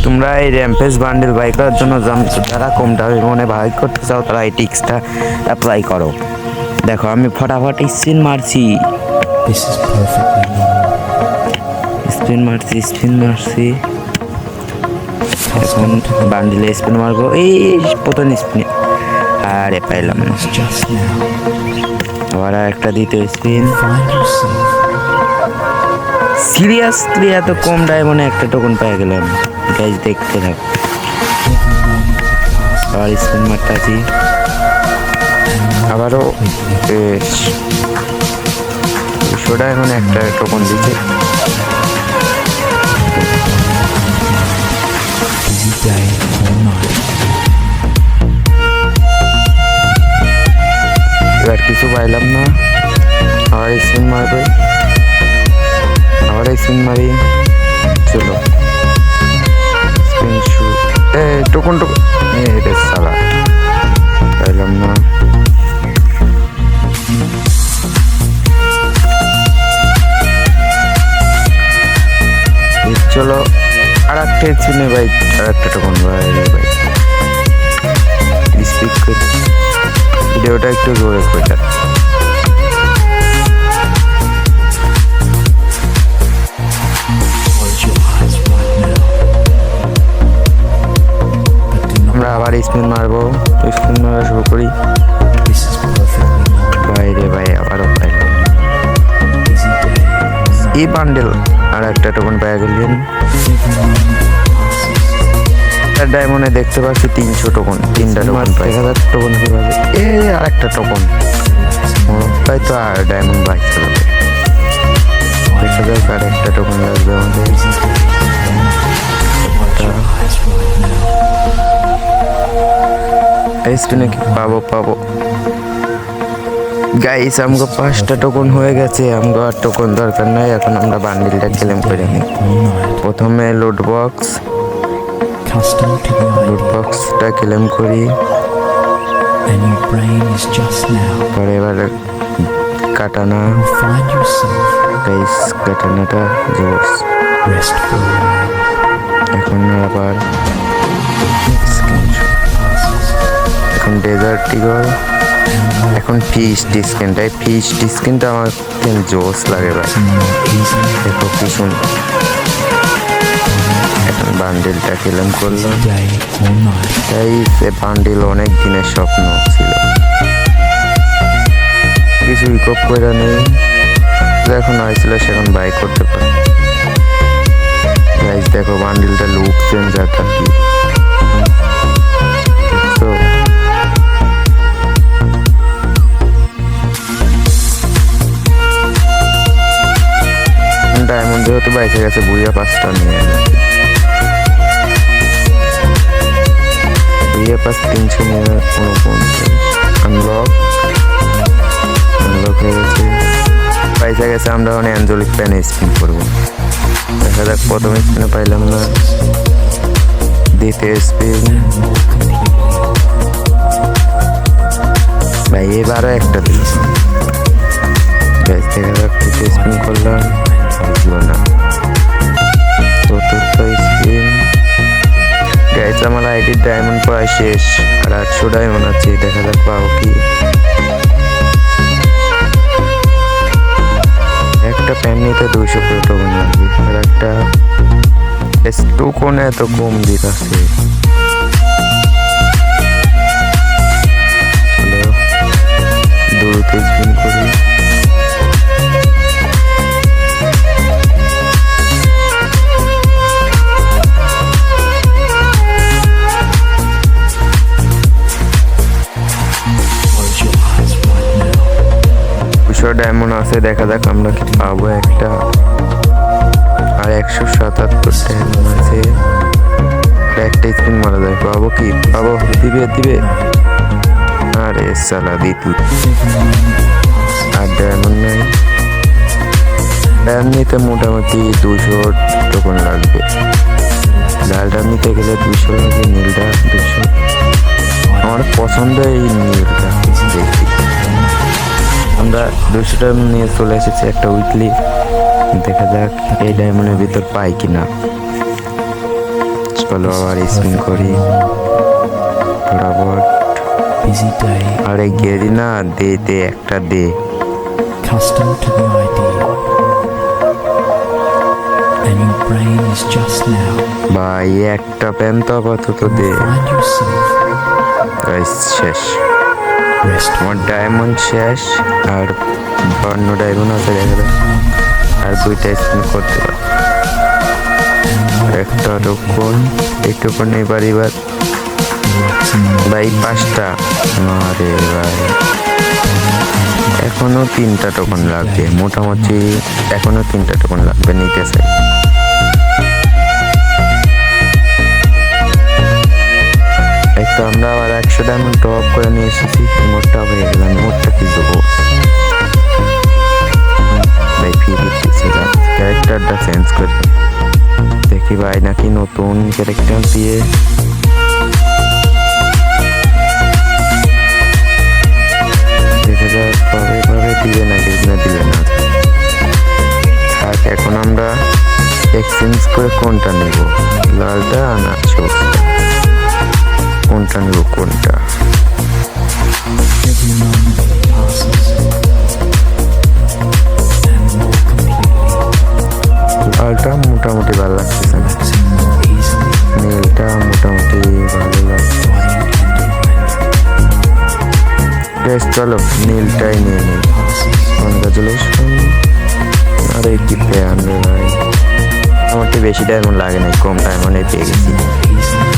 তোমরা এই rampage bundle by করার জন্য যারা কম দামে মনে বাই করতে চাও তারা এই টিক্সটা অ্যাপ্লাই করো। দেখো আমি ফটাফট স্পিন মারছি, This is perfectly normal. Spin মারছি। এখন বান্ডেলে স্পিন মারবো, এই প্রথম স্পিন আরে পাইলাম না। It's just now. আবার একটা দ্বিতীয় স্পিন। Find yourself. সিরিয়াসলি এত কম ডায়মন্ডে একটা টোকন পেয়ে গেলাম। গাইজ দেখতে থাক, আবার স্পিন মারতাছি, আবারও বেশ 200 ডায়মন্ডে একটা টোকন দিচ্ছে। Busy day or night. এবার কিছু পাইলাম না, আবার স্পিন মারবে, আবার স্পিন মারি, চলো স্পিন শুট, টোকন রে সালা পাইলাম না। চলো আর একটা স্পিনে ভাই, আর একটা টোকন ভাই স্পিক করে ভিডিওটা একটু জোরে করে। Close your eyes right now. But do not. আমরা আবার স্পিন মারবো, স্পিন মারা শুরু করি। This is perfectly normal. ভাই আবারও পাইলাম Busy day or night. এই বান্ডেল, আর একটা টোকন পেয়ে গেলেন। ডায়মন্ডে দেখতে পাচ্ছি 300 টোকন, 3টা টোকন পাই। 1000 টোকন কিভাবে? আর একটা টোকন তাই তো, আর ডায়মন্ড বাইক চলবে। দেখা যাক আর একটা টোকন লাগবে আমাদের। Busy day or night. Close your eyes right now. এই স্পিনে কি পাবো গাইস, আমাকে 5টা টোকন হয়ে গেছে, আমাকে আর টোকন দরকার নাই। এখন আমরা বান্ডিলটা ক্লেম করে নিই। All night. প্রথমে লুট বক্স, Custom to the লুট idea. বক্সটা ক্লেম করি। And your brain is just now. পরে এবার কাটানা, You'll find yourself. গাইস কাটানাটা জোস। Rest for a while. এখন আবার Passes. এখন ডেজার্ট টিগল, এখন ফিশ ডিসকেনটাই, ফিশ ডিসকেনটা আমার জোস লাগে ভাই। To more easily. দেখো কি সুন্দর। এখন বান্ডিলটা ক্লেম করলাম। Day or night. তাই সে বান্ডিল অনেক দিনের স্বপ্ন ছিল, কিছু রিকপ করে নেই, এখন আসছিল সেখন বাই করতে পারে। গাইস দেখো বান্ডিলটা লুক চেঞ্জারটা কি দেখছো? ডায়মন্ড যেহেতু বাইসে গেছে, বুড়িয়া 5টা নিয়ে গেছে। বুড়িয়া 5 300 নিয়ে 49 আনলক হয়ে গেছে, বাইসে গেছে। আমরা এখন অ্যাঞ্জেলিক প্যানে স্পিন করবো। দেখা যাক, প্রথম স্পিনে পাইলাম না, দ্বিতীয় স্পিন ভাই, এবারও একটা দিল। দেখা যাক, তৃতীয় স্পিন করলাম, বুঝলো না। চতুর্থ স্পিন, গাইস আমার আইডির ডায়মন্ড প্রায় শেষ, আর 800 ডায়মন্ড আছে। দেখা যাক পাবো কি। একটা প্যান নিতে 200 করে টোকন লাগবে, আর একটা টোকন এত কম দিতেছে। চলো দ্রুত স্পিন করি। Close your eyes right now. 200 diamond আছে, দেখা যাক আমরা কি পাবো একটা। আর 177 ডায়মন্ড আছে, একটা স্পিন মারা যায়, পাবো কি? পাবো, দিবে। আরে সালা দিতু, আর ডায়মন্ড নাই। ডায়মন্ড নিতে মোটামুটি 200 টোকন লাগবে। লালটা নিতে গেলে 200 লাগে, নীলটা 200। আমার পছন্দ এই নীলটা দেখি। আমরা 200 ডায়মন্ড নিয়ে চলে এসেছি একটা উইকলি। দেখা যাক এই ডায়মন্ডের ভিতর পাই কিনা। চলো আবার স্পিন করি বরাবর। busy day, আরে গেরি না, দে দে একটা দে। accustomed to the idea, and your brain is just now. ভাই একটা পেন তো আপাতত দে। Find yourself ব্যাস, শেষ। restful. আমার ডায়মন্ড শেষ, আর বান্ন ডায়মন্ড আছে দেখা যাক। আর দুইটা স্পিন করতে পারি। একটা টোকন, এই টোকন এবার Relaxing your ভাই 5টা। আরে ভাই এখনো 3টা টোকন লাগবে, মোটামুটি এখনো 3টা টোকন লাগবে, নিতে চাই। এই তো আমরা আবার 100 ডায়মন্ড টপ করে নিয়ে এসেছি। মোটটা হয়ে গেলাম, মোটটা কি দেবো ভাই? ফিরে দিচ্ছিলাম, ক্যারেক্টারটা চেঞ্জ করে দেখি ভাই, নাকি নতুন ক্যারেক্টার দিয়ে দেখা যাক কবে কবে দিবে নাকি না দিবে না। থাক, এখন আমরা এক্সচেঞ্জ করে কোনটা নেব, লালটা না সবুজটা? কোনটা নেব, কোনটা? every moment that passes, and more completely, লালটা মোটামুটি ভালো লাগতেছে না, relaxing more easily, নীলটা মোটামুটি ভালো লাগছে। body and mind. বেশ, চলো নীলটাই নিয়ে নিই। Passes, congratulation. আরে কি প্যান রে ভাই, মোটামুটি বেশি ডায়মন্ড লাগে নাই, কম ডায়মন্ডে পেয়ে গেছি। more easily,